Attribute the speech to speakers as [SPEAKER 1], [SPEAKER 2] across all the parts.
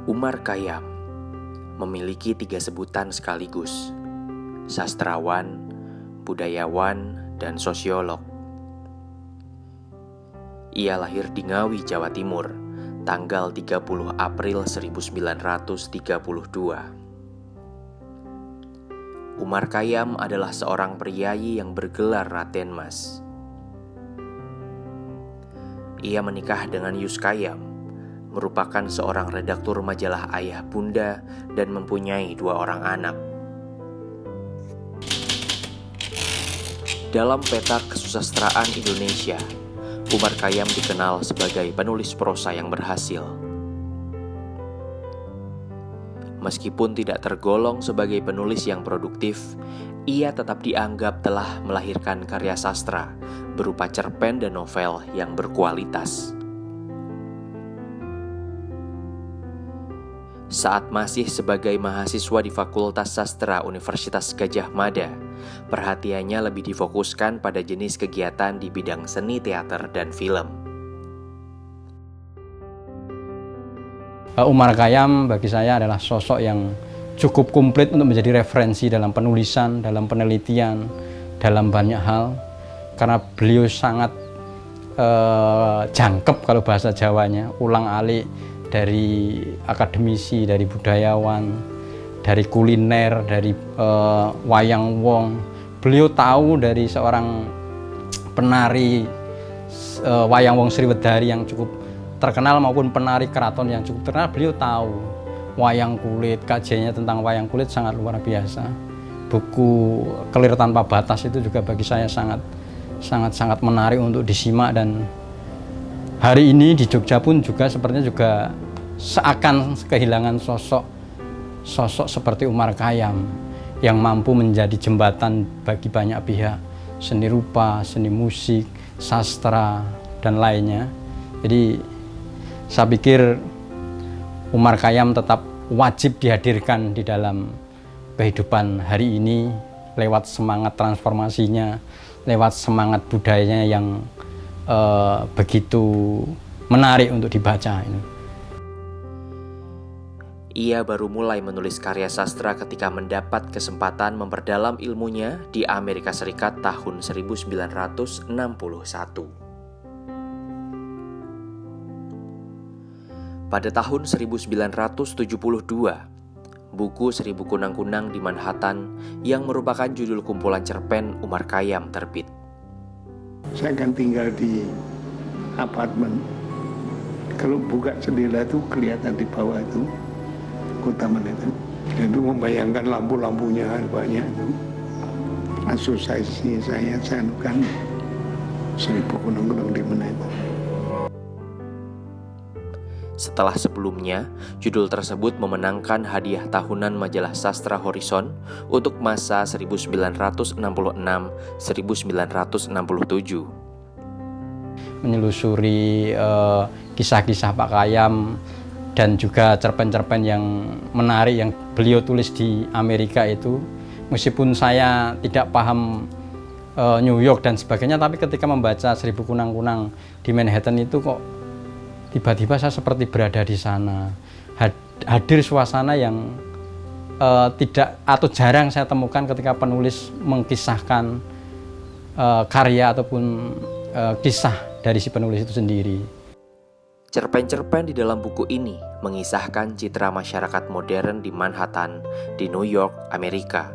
[SPEAKER 1] Umar Khayyam memiliki 3 sebutan sekaligus: sastrawan, budayawan, dan sosiolog. Ia lahir di Ngawi, Jawa Timur, tanggal 30 April 1932. Umar Khayyam adalah seorang priyayi yang bergelar Raden Mas. Ia menikah dengan Yus Khayyam, merupakan seorang redaktur majalah Ayah Bunda dan mempunyai 2 orang anak. Dalam peta kesusastraan Indonesia, Umar Khayyam dikenal sebagai penulis prosa yang berhasil. Meskipun tidak tergolong sebagai penulis yang produktif, ia tetap dianggap telah melahirkan karya sastra berupa cerpen dan novel yang berkualitas. Saat masih sebagai mahasiswa di Fakultas Sastra Universitas Gadjah Mada, perhatiannya lebih difokuskan pada jenis kegiatan di bidang seni, teater, dan film.
[SPEAKER 2] Umar Khayyam bagi saya adalah sosok yang cukup komplit untuk menjadi referensi dalam penulisan, dalam penelitian, dalam banyak hal. Karena beliau sangat jangkep kalau bahasa Jawanya, ulang-alik dari akademisi, dari budayawan, dari kuliner, dari wayang wong. Beliau tahu dari seorang penari wayang wong Sriwedari yang cukup terkenal maupun penari keraton yang cukup terkenal. Beliau tahu wayang kulit, kajiannya tentang wayang kulit sangat luar biasa. Buku Kelir Tanpa Batas itu juga bagi saya sangat menarik untuk disimak, dan hari ini di Jogja pun juga sepertinya juga seakan kehilangan sosok seperti Umar Khayyam yang mampu menjadi jembatan bagi banyak pihak, seni rupa, seni musik, sastra, dan lainnya. Jadi saya pikir Umar Khayyam tetap wajib dihadirkan di dalam kehidupan hari ini lewat semangat transformasinya, lewat semangat budayanya yang begitu menarik untuk dibaca ini.
[SPEAKER 1] Ia baru mulai menulis karya sastra ketika mendapat kesempatan memperdalam ilmunya di Amerika Serikat tahun 1961. Pada tahun 1972, buku Seribu Kunang-Kunang di Manhattan yang merupakan judul kumpulan cerpen Umar Khayyam terbit.
[SPEAKER 3] Saya kan tinggal di apartemen. Kalau buka jendela itu kelihatan di bawah itu kota Manhattan. Dan itu membayangkan lampu-lampunya banyak itu. Asosiasi saya kan Seribu Kunang-Kunang di Manhattan.
[SPEAKER 1] Setelah sebelumnya, judul tersebut memenangkan hadiah tahunan majalah Sastra Horizon untuk masa 1966-1967.
[SPEAKER 2] Menelusuri kisah-kisah Pak Khayyam dan juga cerpen-cerpen yang menarik yang beliau tulis di Amerika itu, meskipun saya tidak paham New York dan sebagainya, tapi ketika membaca Seribu Kunang-Kunang di Manhattan itu kok tiba-tiba saya seperti berada di sana, hadir suasana yang tidak atau jarang saya temukan ketika penulis mengkisahkan karya ataupun kisah dari si penulis itu sendiri.
[SPEAKER 1] Cerpen-cerpen di dalam buku ini mengisahkan citra masyarakat modern di Manhattan, di New York, Amerika.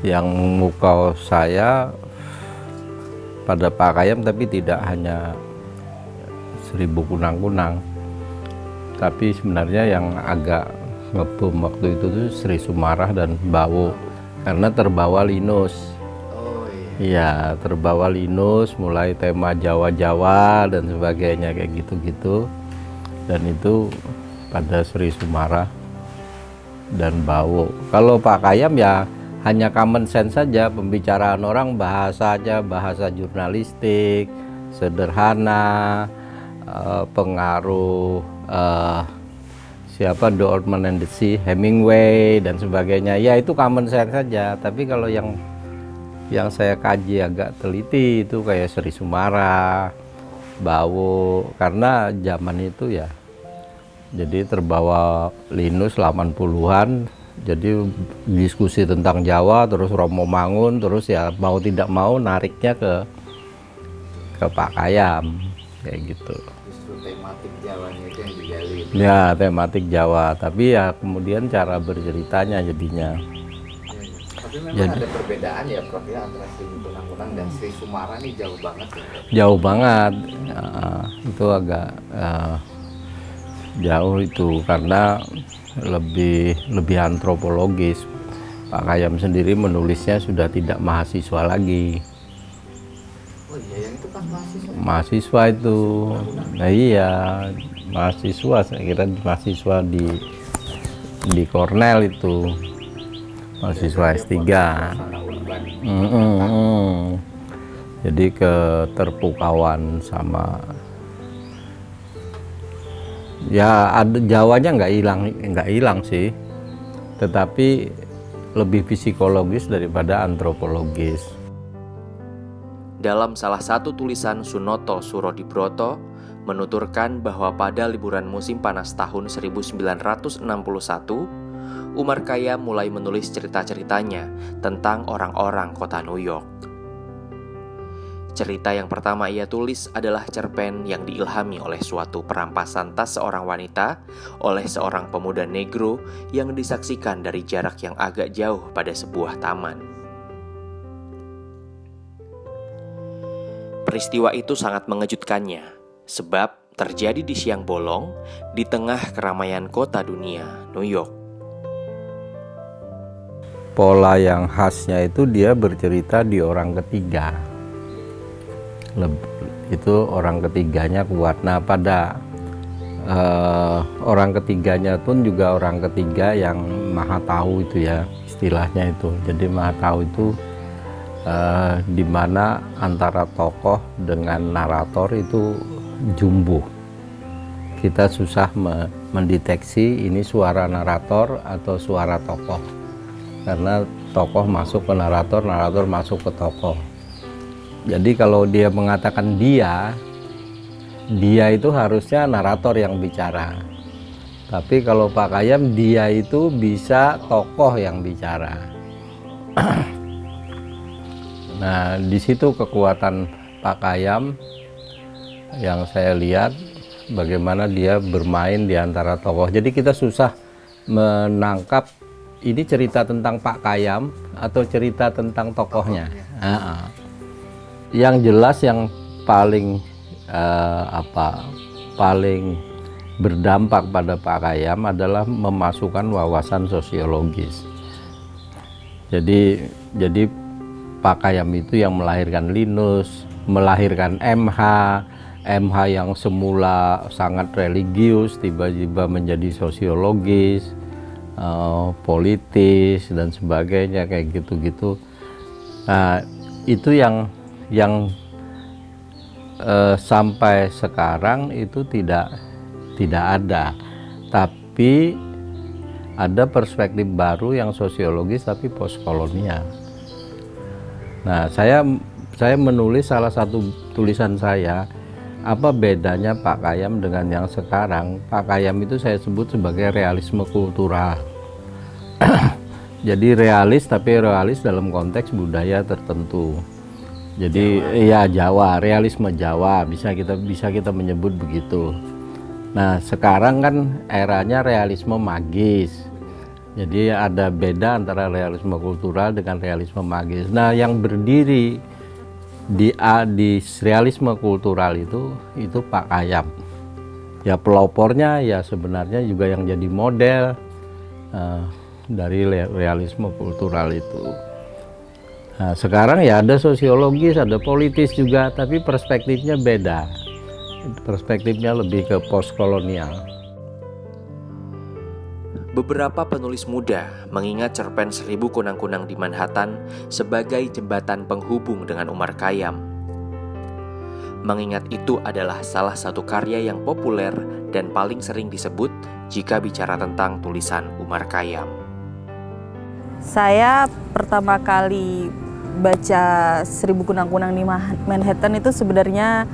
[SPEAKER 4] Yang memukau saya pada Pak Khayyam, tapi tidak hanya Seribu Kunang-Kunang, tapi sebenarnya yang agak ngebom waktu itu tuh Sri Sumarah dan Bawo, karena terbawa Linus. Iya, terbawa Linus, mulai tema Jawa-Jawa dan sebagainya kayak gitu-gitu. Dan itu pada Sri Sumarah dan Bawo. Kalau Pak Khayyam ya hanya common sense saja, pembicaraan orang bahasanya bahasa jurnalistik, sederhana, pengaruh siapa The Old Man and the Sea, Hemingway dan sebagainya. Ya itu common sense saja. Tapi kalau yang saya kaji agak teliti itu kayak Sri Sumarah, Bawo, karena zaman itu ya Jadi terbawa Linus 80-an, jadi diskusi tentang Jawa, terus Romo Mangun, terus ya mau tidak mau nariknya ke Pak Kayam, kayak gitu.
[SPEAKER 5] Justru tematik Jawanya itu yang digali.
[SPEAKER 4] Ya, tematik Jawa, tapi ya kemudian cara berceritanya jadinya.
[SPEAKER 5] Tapi memang
[SPEAKER 4] Jadi-
[SPEAKER 5] ada perbedaan ya Prof ya antara Seribu Kunang-Kunang dan Sri Sumara nih jauh banget ya.
[SPEAKER 4] Jauh banget. Ya, itu agak jauh itu karena lebih antropologis. Pak Kayam sendiri menulisnya sudah tidak mahasiswa lagi.
[SPEAKER 5] Oh iya, yang itu pas mahasiswa.
[SPEAKER 4] Mahasiswa itu. Nah iya, mahasiswa, saya kira mahasiswa di Cornell itu. Mahasiswa S3.
[SPEAKER 5] Suasana urban.
[SPEAKER 4] Jadi keterpukauan sama ya ada Jawanya nggak hilang sih, tetapi lebih psikologis daripada antropologis.
[SPEAKER 1] Dalam salah satu tulisan Sunoto Surodibroto menuturkan bahwa pada liburan musim panas tahun 1961, Umar Khayyam mulai menulis cerita-ceritanya tentang orang-orang kota New York. Cerita yang pertama ia tulis adalah cerpen yang diilhami oleh suatu perampasan tas seorang wanita oleh seorang pemuda negro yang disaksikan dari jarak yang agak jauh pada sebuah taman. Peristiwa itu sangat mengejutkannya, sebab terjadi di siang bolong di tengah keramaian kota dunia, New York.
[SPEAKER 4] Pola yang khasnya itu dia bercerita di orang ketiga. Itu orang ketiganya kuat. Nah pada orang ketiganya pun juga orang ketiga yang maha tahu itu ya istilahnya itu. Jadi maha tahu itu di mana antara tokoh dengan narator itu jumbo. Kita susah mendeteksi ini suara narator atau suara tokoh, karena tokoh masuk ke narator, narator masuk ke tokoh. Jadi kalau dia mengatakan dia itu harusnya narator yang bicara. Tapi kalau Pak Khayyam, dia itu bisa tokoh yang bicara. Nah, di situ kekuatan Pak Khayyam yang saya lihat bagaimana dia bermain di antara tokoh. Jadi kita susah menangkap ini cerita tentang Pak Khayyam atau cerita tentang tokohnya. Yang jelas yang paling paling berdampak pada Pak Khayyam adalah memasukkan wawasan sosiologis. Jadi Pak Khayyam itu yang melahirkan Linus, melahirkan MH yang semula sangat religius tiba-tiba menjadi sosiologis, politis dan sebagainya kayak gitu-gitu. Nah, itu yang sampai sekarang itu tidak ada, tapi ada perspektif baru yang sosiologis tapi postkolonial. Nah, saya menulis salah satu tulisan saya, apa bedanya Pak Khayyam dengan yang sekarang. Pak Khayyam itu saya sebut sebagai realisme kultural. Jadi realis, tapi realis dalam konteks budaya tertentu. Jadi Jawa. Ya Jawa, realisme Jawa bisa kita menyebut begitu. Nah, sekarang kan eranya realisme magis. Jadi ada beda antara realisme kultural dengan realisme magis. Nah, yang berdiri di realisme kultural itu Pak Khayyam. Ya pelopornya ya sebenarnya juga yang jadi model dari realisme kultural itu. Nah, sekarang ya ada sosiologis, ada politis juga, tapi perspektifnya beda. Perspektifnya lebih ke postkolonial.
[SPEAKER 1] Beberapa penulis muda mengingat cerpen Seribu Kunang-Kunang di Manhattan sebagai jembatan penghubung dengan Umar Khayyam. Mengingat itu adalah salah satu karya yang populer dan paling sering disebut jika bicara tentang tulisan Umar Khayyam.
[SPEAKER 6] Saya pertama kali baca Seribu Kunang-Kunang di Manhattan itu sebenarnya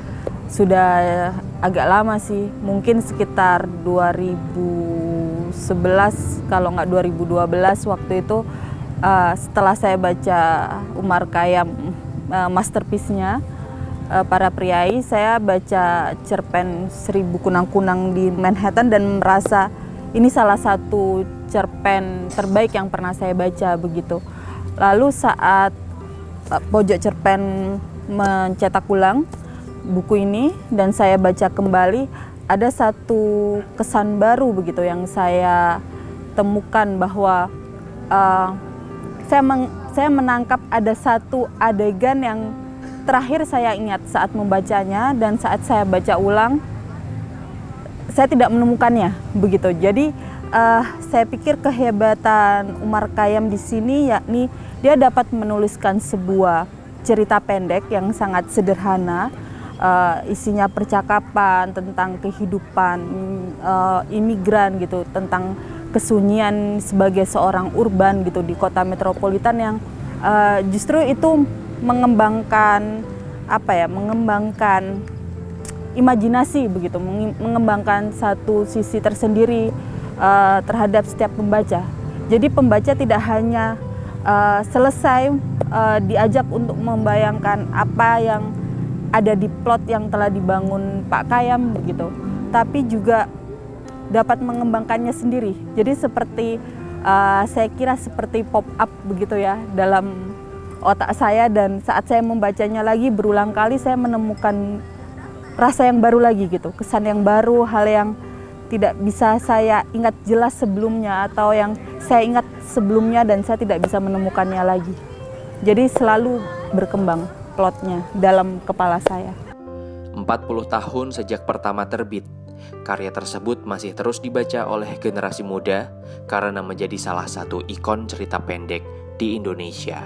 [SPEAKER 6] sudah agak lama sih, mungkin sekitar 2011 kalau nggak 2012 waktu itu. Setelah saya baca Umar Khayyam masterpiece-nya Para Priai, saya baca cerpen 1000 Kunang-Kunang di Manhattan dan merasa ini salah satu cerpen terbaik yang pernah saya baca begitu. Lalu saat Pojok Cerpen mencetak ulang buku ini dan saya baca kembali, ada satu kesan baru begitu yang saya temukan bahwa saya menangkap ada satu adegan yang terakhir saya ingat saat membacanya, dan saat saya baca ulang saya tidak menemukannya begitu. Jadi saya pikir kehebatan Umar Khayyam di sini yakni dia dapat menuliskan sebuah cerita pendek yang sangat sederhana, isinya percakapan tentang kehidupan imigran gitu, tentang kesunyian sebagai seorang urban gitu di kota metropolitan yang justru itu mengembangkan imajinasi begitu, mengembangkan satu sisi tersendiri terhadap setiap pembaca. Jadi pembaca tidak hanya selesai diajak untuk membayangkan apa yang ada di plot yang telah dibangun Pak Khayyam begitu, tapi juga dapat mengembangkannya sendiri. Jadi seperti saya kira seperti pop up begitu ya dalam otak saya, dan saat saya membacanya lagi berulang kali saya menemukan rasa yang baru lagi gitu, kesan yang baru, hal yang tidak bisa saya ingat jelas sebelumnya atau yang saya ingat sebelumnya dan saya tidak bisa menemukannya lagi. Jadi selalu berkembang plotnya dalam kepala saya.
[SPEAKER 1] 40 tahun sejak pertama terbit, karya tersebut masih terus dibaca oleh generasi muda karena menjadi salah satu ikon cerita pendek di Indonesia.